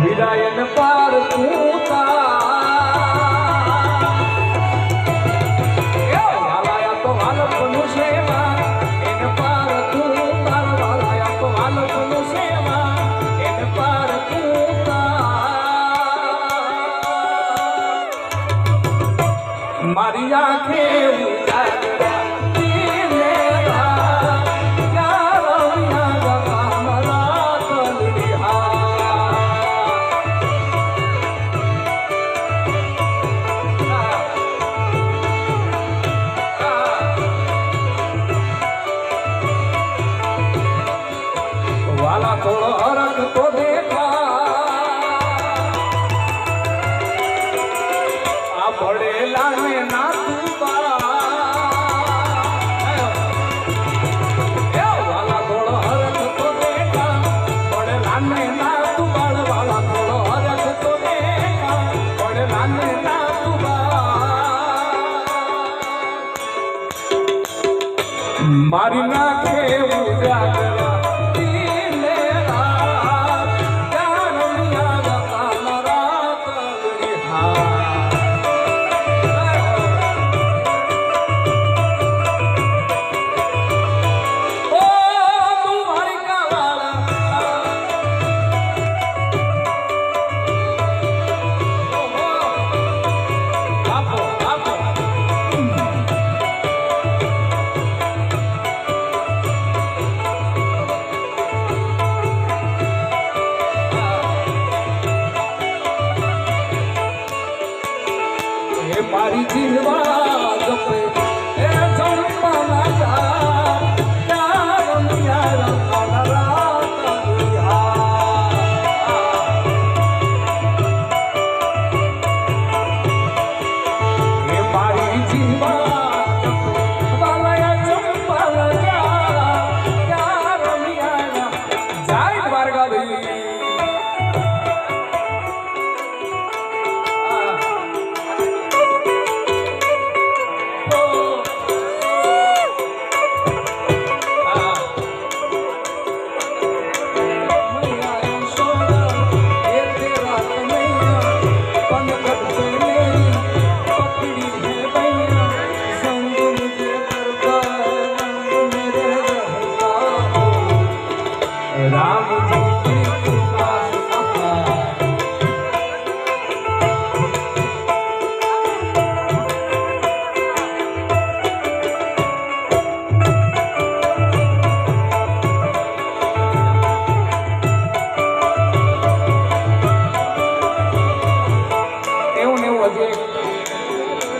વિરાયન પાર મારી આંખે વાલા થોડો હરખ તો દેખા આ પડેલા ને ના મારી નાખે ઉજાગરા મારી જીવવા જપે એ જન્મ ના જા યાર યાર એ મારી જીવવા જપે વાલા જન્મ ના જા યાર યાર જય દ્વારકાધીશ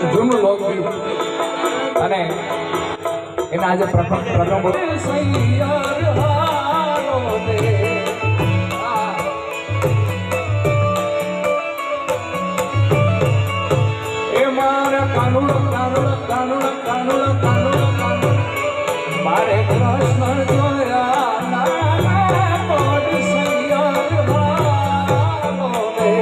જૂનું લોકગીત અને એના આજે પ્રથમ એ મારા કાનુડ કાનુડ કાનુડ કાનુડ કાનુડ કાનુડ મારે કૃષ્ણ જોયા ના મોડ સૈયાર ભારો દે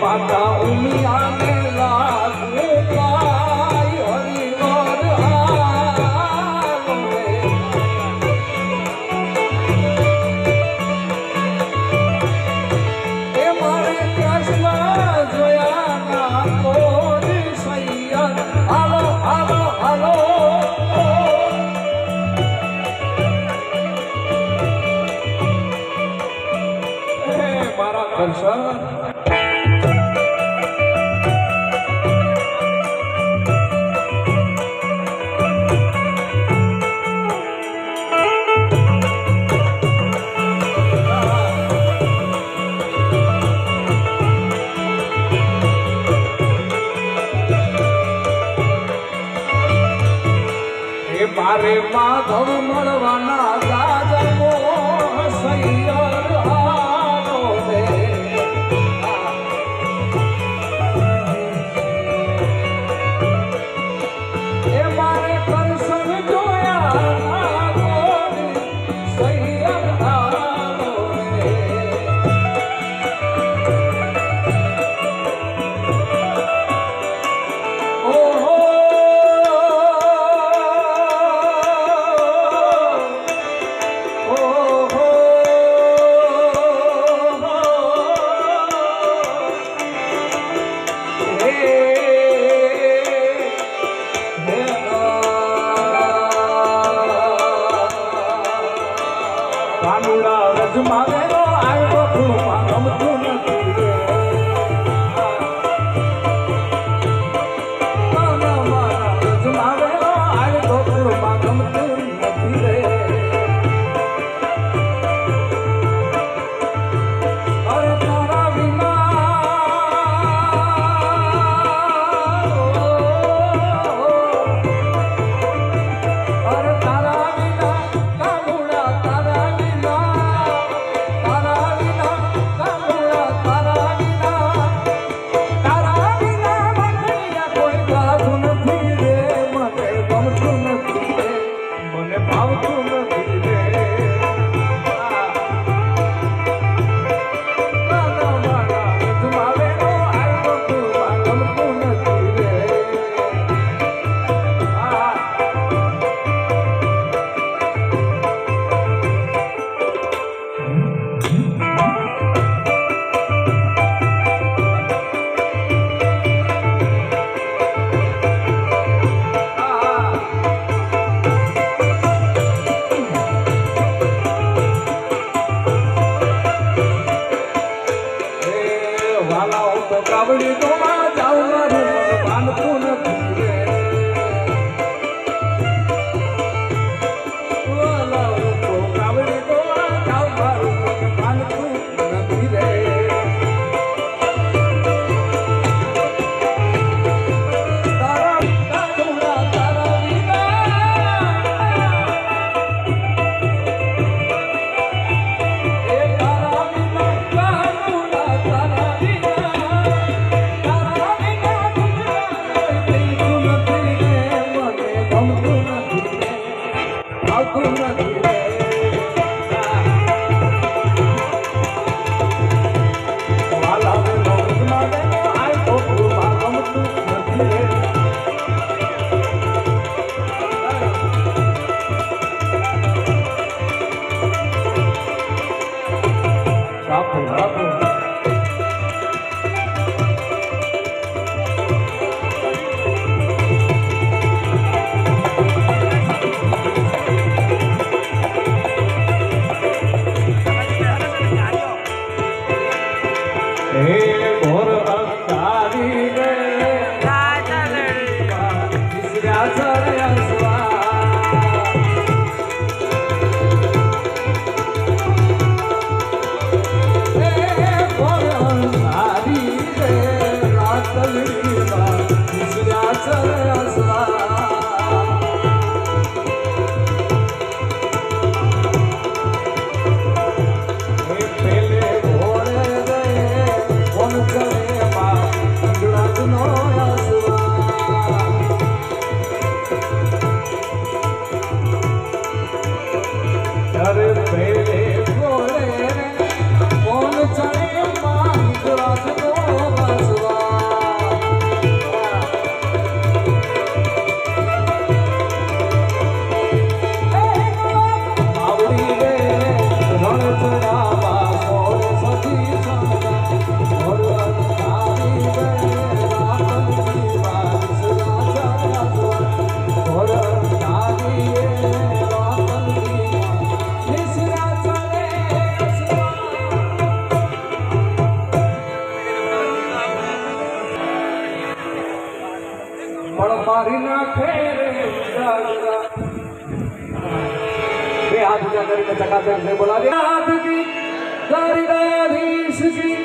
માતા ઉમિયા ને લાગુ પાય હરિવર હાલો એ મારે કૃષ્ણ જોયા ના કોડી સૈયદ હાલો હાલો હાલો હે મારા કૃષ્ણ મારે માધવ મળવાના સાજમો સૈયર હાલો દે એ મારે અજમાવેલો આવ્યો ફૂલમાં ગમતું નથી રે. અજમાવેલો આવ્યો ફૂલમાં ગમતું નથી રે. અરે તારા વિના અરે તારા વિના કાનુડા તારા વિના તારા વિના કાનુડા તારા વિના તારા વિના મંગળિયા કોઈ ગાતું નથી રે. મને ગમતું નથી રે, મને ભાવતું નથી રે. નાના મારા અજમાવેલો આવ્યો ફૂલમાં ગમતું નથી રે. વાલા હું તો કાવડી તો માં જાઉં મારું મન માનતું નથી રે. વાલા હું તો કાવડી તો માં જાઉં મારું મન માનતું નથી રે. તારા કાનુડા તારા વિના એ તારા વિના કાનુડા તારા વિના તારા વિના દુનિયા કોઈ કઈતું નથી રે. મને ગમતું નથી રે, ભાવતું નથી રે. વાલા વેલો અજમાવેલો આવ્યો ફૂલમાં ગમતું નથી રે. બાપુ બાપુ હે ઘોર અંધારી રે વિસર્યા ચરે હસવા. હે ઘોર અંધારી રે રાતડીમાં વિસર્યા ચરે હસવા. હે પેલે ઘોડે રે કોણ કરે માં ગુજરાતનો હસવા. અરે પેલે ઘોડે રે કોણ ચડે માં ગુજરાતનો હસવા. આવડી રે રણ ચડાવા કોણ સખી સંગા. ઘોર અંધારી રે રાતડીમાં વિસર્યા ચરે હસવા. ઘોર અંધારી રે રાતડીમાં વિસર્યા ચરે હસવા. પણ મારી નાખે રે ઉજાગરા. બે હાથ ઊંચા કરીને ચકાચક ને બોલાવી હાથ કી દ્વારિકાધીશ કી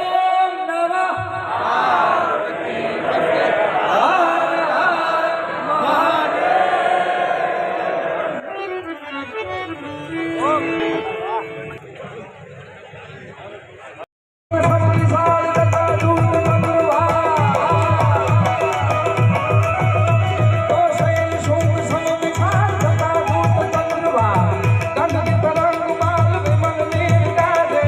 ઓમ નમઃ પાર્વતી પતે હર હર મહાદેવ. ઓમ શક્તિશાળી તથા દૂત ચંદ્રભા તો શૈલ શુંભ સમ વિખાર તથા દૂત ચંદ્રભા કંઠ તરંગ માલ વિમલ નીર ગાજે.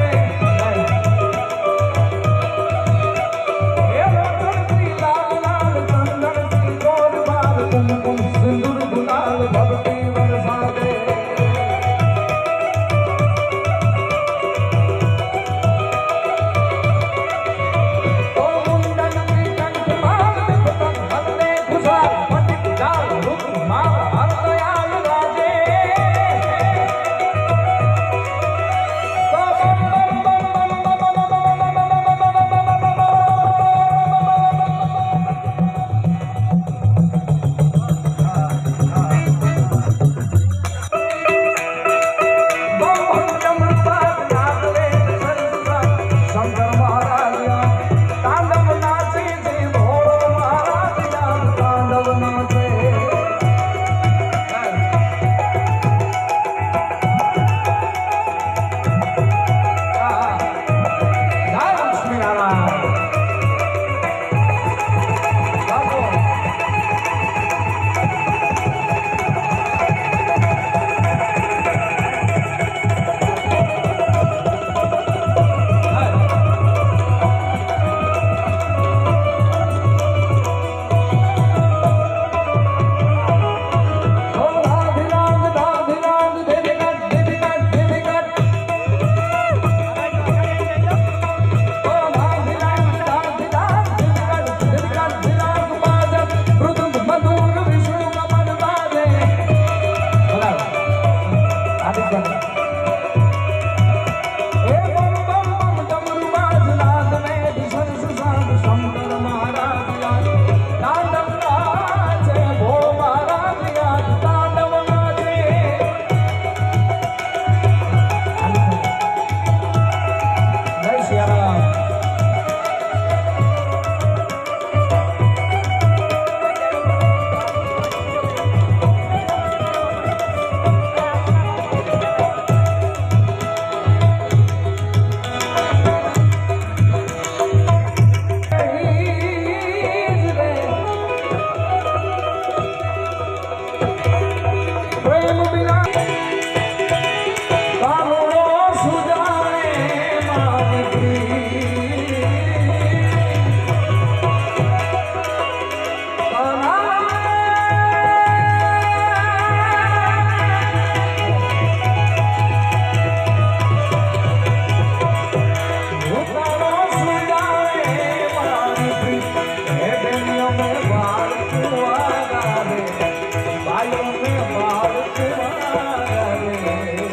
आयो में बाल तुम्हारा रे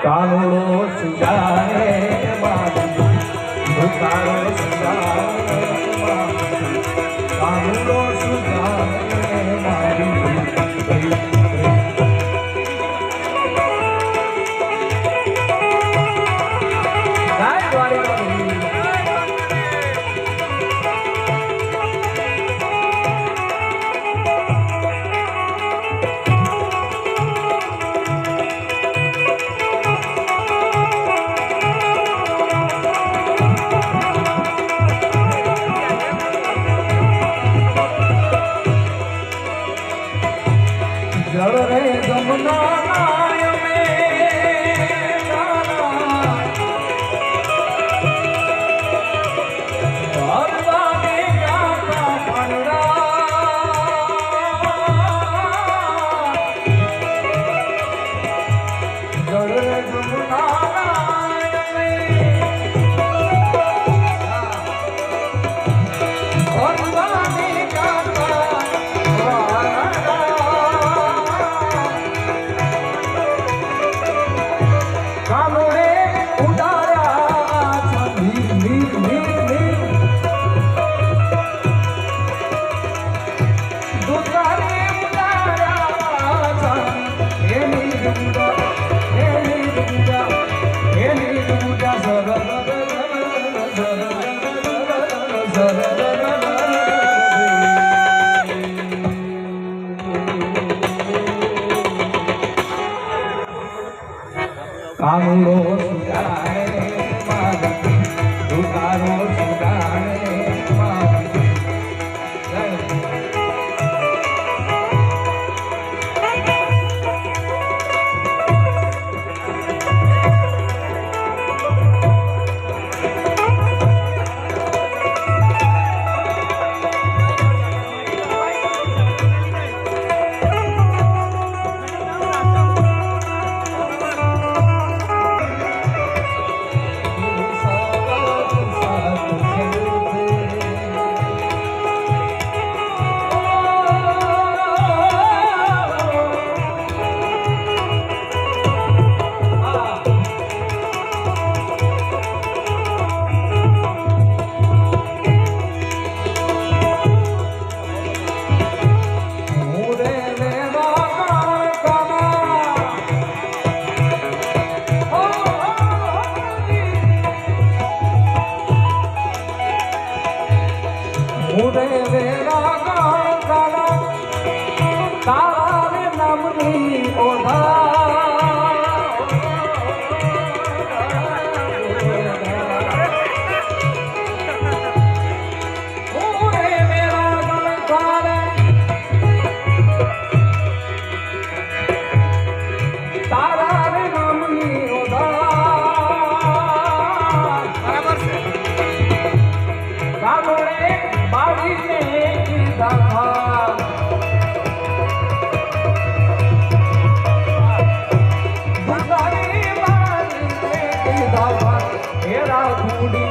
कानूनो सुजाने मारी भूतारो सुजाने कानूनो सुजाने मारी जल रे जमुना नाय में भरवा ने जाता भंडा जल रे जमुना नाय में भरवा ने जाता कानूनो सुजाने मारी भूतारो सुजाने मारी मुरे वेरा गाना तारे नामनी ओढ़ा मुरे वेरा गाना तारे नामनी ओढ़ा बराबर से गानोड़े बाड़ी ने कीधा था बुधारी बाड़ी ने कीधा था हेरा ढूंढी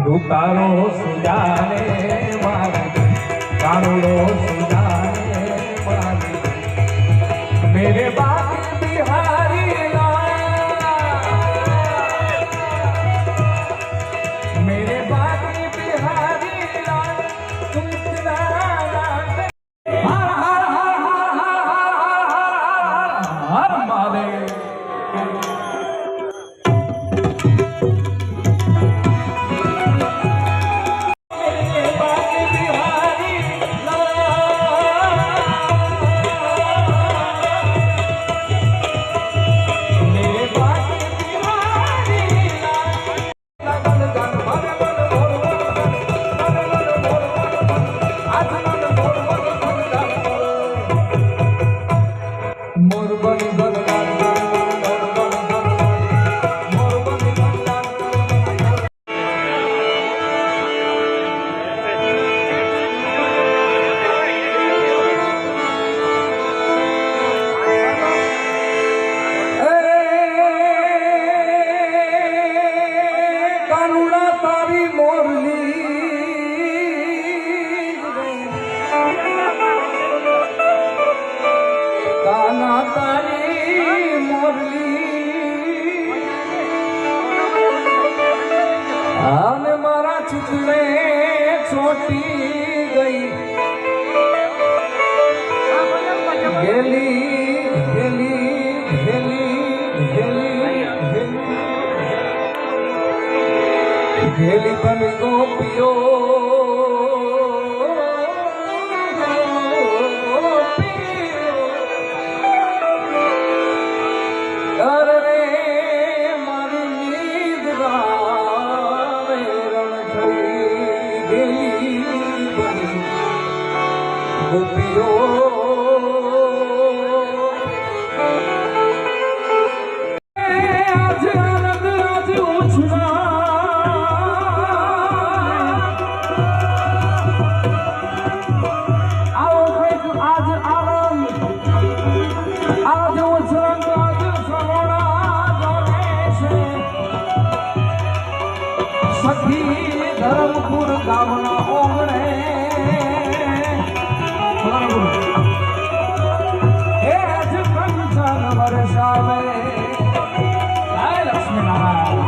भूतारो सुजाने मारी कानूनो सुजाने मारी मेरे बाप बिहारी मेरे बाप बिहारी तुम हर हर हर हर हर हर महादेव ગેલી બન ગોપીઓ ધરમપુર ગામના ઓગણે હે જ કંચન વરસાવે જય લક્ષ્મીનારાયણ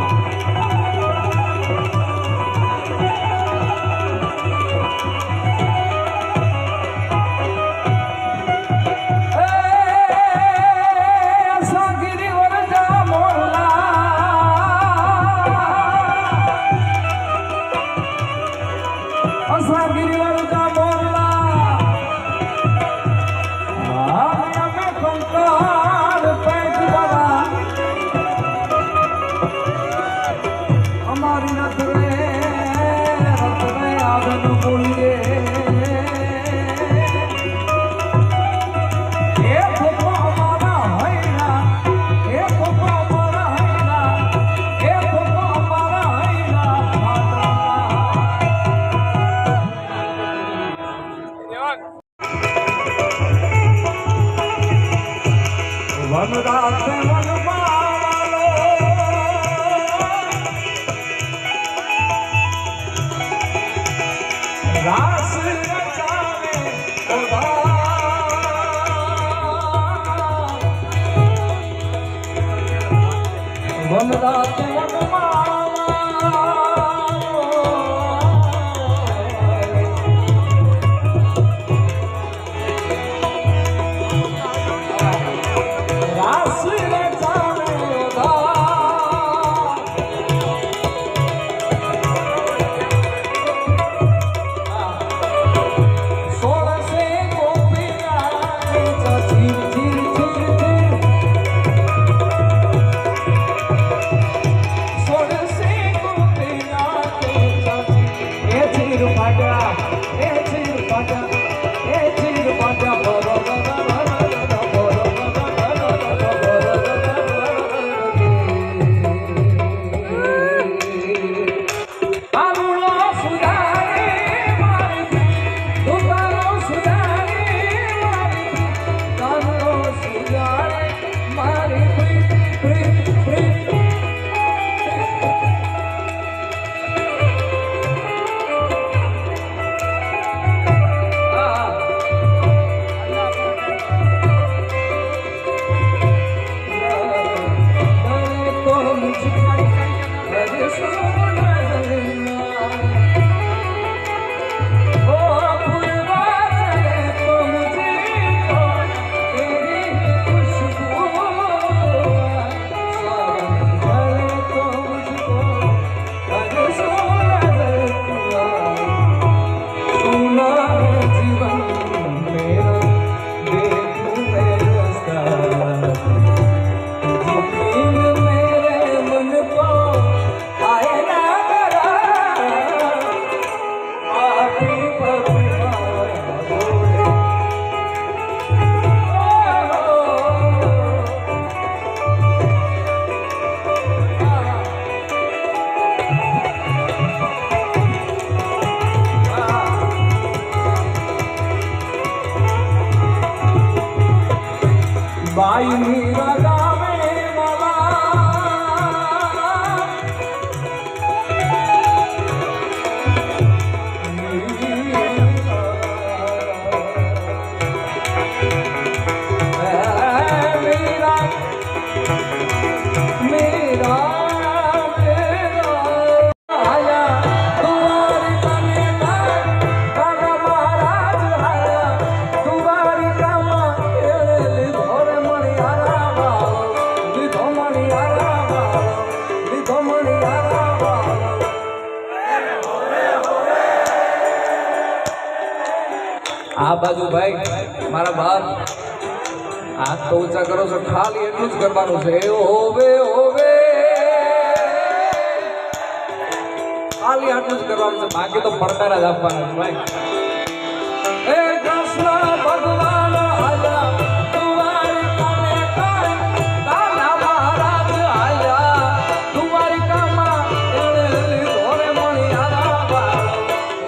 બાઈ મીરા ગાવે મારા આ બાજુ ભાઈ મારા બાપ હાથ તો ઊંચા કરો છો, ખાલી એટલું જ કરવાનું છે. હોવે હોવે ખાલી આટલું જ કરવાનું છે, બાકી તો પડકારા જ આપવાના છે ભાઈ. એ કૃષ્ણ ભગવાન આયા દ્વારિકાને કાય, કાના મહારાજ આયા દ્વારિકામાં, એણે લીધો રે મણિયારા વાળો,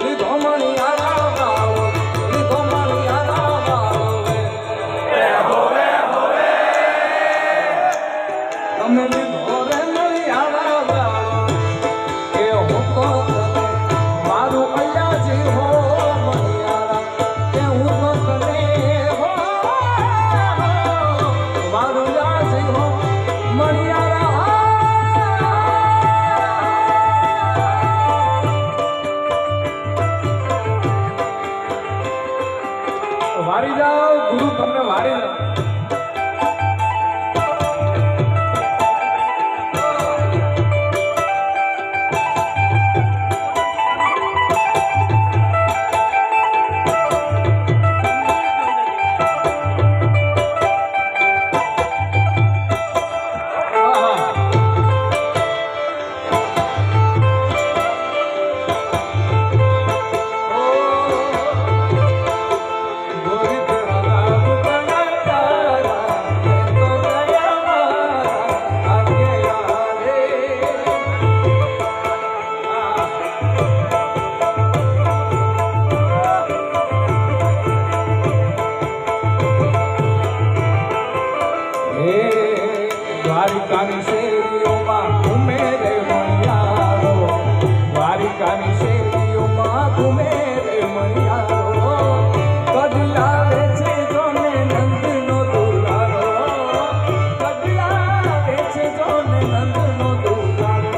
લીધો મણિયારા વાળો, લીધો મણિયારા વાળો. તમે લીધો રે મણિયારા વાળો, એ હું તો મારું અલ્લાજી હો મણિયારા, કે હું તો તને હો મારું અલ્લાજી હો મણિયારા. વારી જાઓ ગુરુ, તમને વારી જાઓ. દ્વારિકાની શેરીઓમાં ઘૂમે રે મણિયારો, દ્વારિકાની શેરીઓમાં ઘૂમે રે મણિયારો, કડલા વેચે જોને નંદનો દુલારો, કડલા વેચે જોને નંદનો દુલારો.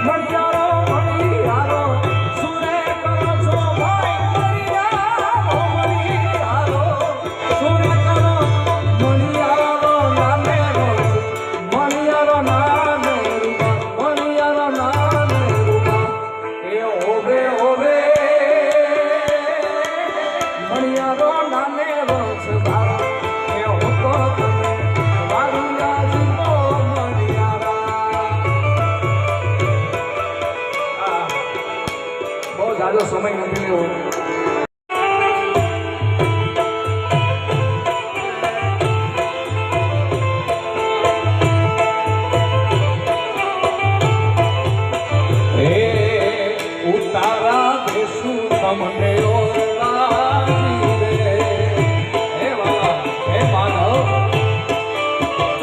મણિયારો મણિયારો સુરે કરો છો ભાઈ, મણિયારો મણિયારો સુરે કરો, મણિયારો નામે રોજ, મણિયારો નામે રૂપા, મણિયારો નામે રૂપા. એ હોવે હોવે મણિયારો નામે રોજ બારા, એ હું તો તમે મારું યાજી હો મણિયારા. બહુ જાજો સમય નથી લેવો. ઉતારા દેશું તમને ઓલાજી રે, હે બાબા હે માનવ,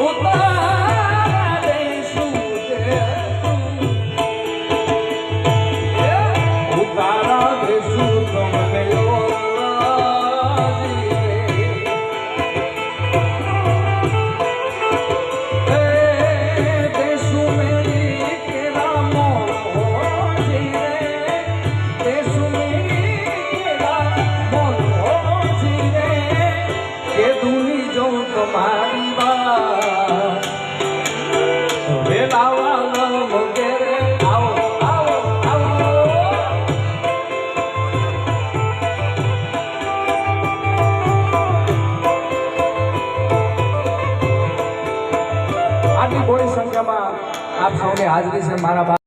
ઉતારા દેશું ઉતારા દેશું તમને ઓલાજી રે, દેશું મેરી કેરા મોજી રે, તમારી વાત વેલાવા વગેરે આવો આવો આવો. આટલી બોડી સંખ્યામાં આપ સૌની હાજરી છે મારા